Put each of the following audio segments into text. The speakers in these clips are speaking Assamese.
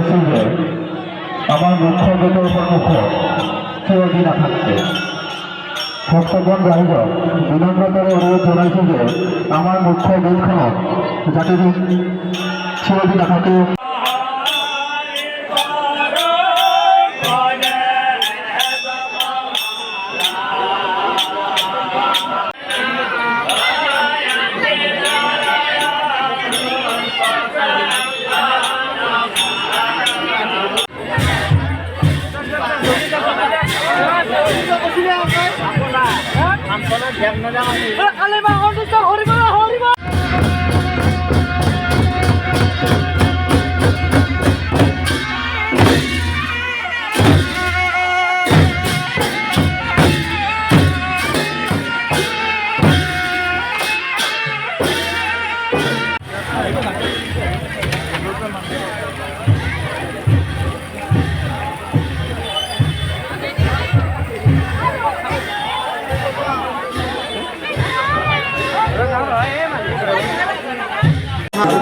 জনাইছিল যে আমাৰ মুখ্য গেটৰ সন্মুখত থিয় দি নাথাকে। ভক্তগণ ৰাইজক বিনম্ৰতাৰে অনুৰোধ জনাইছিল যে আমাৰ মুখ্য গেটখনত যাতে থিয় দি নাথাকে।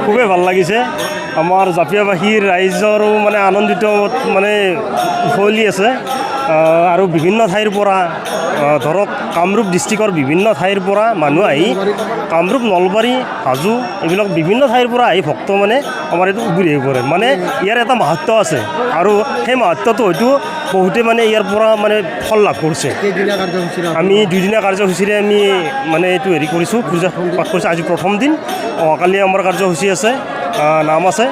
খুবেই ভাল লাগিছে। আমাৰ জাপিয়াবাসীৰ ৰাইজৰো মানে আনন্দিত মানে উফলি আছে আৰু বিভিন্ন ঠাইৰ পৰা ধৰক কামৰূপ ডিষ্ট্ৰিক্টৰ বিভিন্ন ঠাইৰ পৰা মানুহ আহি কামৰূপ নলবাৰী হাজো এইবিলাক বিভিন্ন ঠাইৰ পৰা আহি ভক্ত মানে আমাৰ এইটো উবুৰি আহি পৰে। মানে ইয়াৰ এটা মাহাত্য আছে আৰু সেই মাহাত্যটো হয়তো বহুতে মানে ইয়াৰ পৰা মানে ফল লাভ কৰিছে। আমি দুদিনীয়া কাৰ্যসূচীৰে আমি মানে এইটো হেৰি কৰিছোঁ, পূজা পাঠ কৰিছোঁ। আজি প্ৰথম দিন, অহাকালি আমাৰ কাৰ্যসূচী আছে, নাম আছে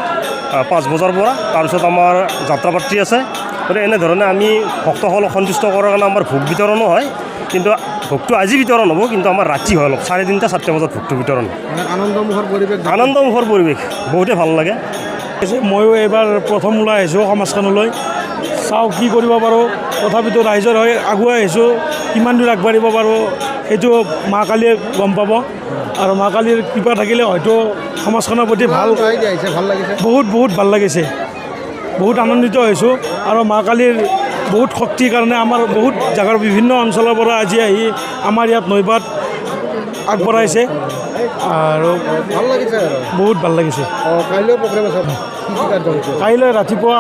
5 বজাৰ পৰা, তাৰপিছত আমাৰ যাত্ৰা পাৰ্টি আছে। গতিকে এনেধৰণে আমি ভক্তসকলক সন্তুষ্ট কৰাৰ কাৰণে আমাৰ ভোগ বিতৰণো হয়, কিন্তু ভোগটো আজি বিতৰণ হ'ব, কিন্তু আমাৰ ৰাতি হয় অলপ 3:30-4 বজাত ভোগটো বিতৰণ। আনন্দমুখৰ পৰিৱেশ বহুতেই ভাল লাগে। ময়ো এইবাৰ প্ৰথম ওলাই আহিছোঁ সমাজখনলৈ, চাওঁ কি কৰিব পাৰোঁ। তথাপিতো ৰাইজৰ হৈ আগুৱাই আহিছোঁ, কিমান দূৰ আগবাঢ়িব পাৰোঁ সেইটো মা কালীয়ে গম পাব। আৰু মা কালীৰ কৃপা থাকিলে হয়তো সমাজখনৰ প্ৰতি ভাল লাগিছে, বহুত ভাল লাগিছে, বহুত আনন্দিত হৈছোঁ। আৰু মা কালীৰ বহুত শক্তিৰ কাৰণে আমাৰ বহুত জাগাৰ বিভিন্ন অঞ্চলৰ পৰা আজি আহি আমাৰ ইয়াত নৈবাত আগবঢ়াইছে আৰু বহুত ভাল লাগিছে। কাইলৈ ৰাতিপুৱা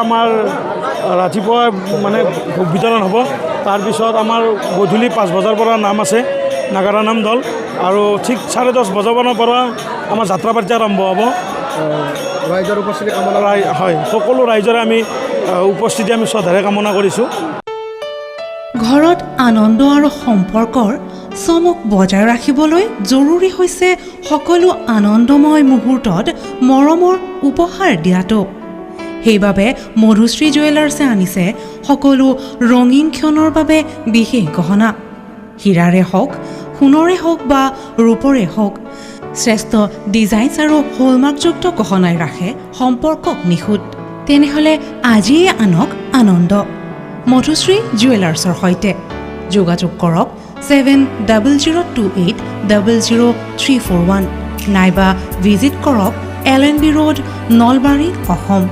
মানে ভোগ বিতৰণ হ'ব। তাৰপিছত আমাৰ গধূলি 5 বজাৰ পৰা নাম আছে, নাগাৰা নাম দল, আৰু ঠিক 10:30 বজামানৰ পৰা আমাৰ যাত্ৰা পাৰ্টি আৰম্ভ হ'ব। ৰাইজৰ উপস্থিতি কামনা হয়, সকলো ৰাইজৰে আমি উপস্থিতি আমি শ্ৰদ্ধাৰে কামনা কৰিছোঁ। ঘৰত আনন্দ আৰু সম্পৰ্কৰ চমক বজাই ৰাখিবলৈ জৰুৰী হৈছে সকলো আনন্দময় মুহূৰ্তত মৰমৰ উপহাৰ দিয়াটো। সেইবাবে মধুশ্ৰী জুৱেলাৰ্ছে আনিছে সকলো ৰঙীন ক্ষণৰ বাবে বিশেষ গহনা। হীৰাৰে হওক, সোণৰে হওক বা ৰূপৰে হওক, শ্ৰেষ্ঠ ডিজাইনছ আৰু হলমাৰ্কযুক্ত গহনাই ৰাখে সম্পৰ্কক নিখুঁত। তেনেহ'লে আজিয়ে আনক আনন্দ মধুশ্ৰী জুৱেলাৰ্ছৰ সৈতে। যোগাযোগ কৰক 7028000341 নাইবা ভিজিট কৰক LNB ৰোড, নলবাৰী, অসম।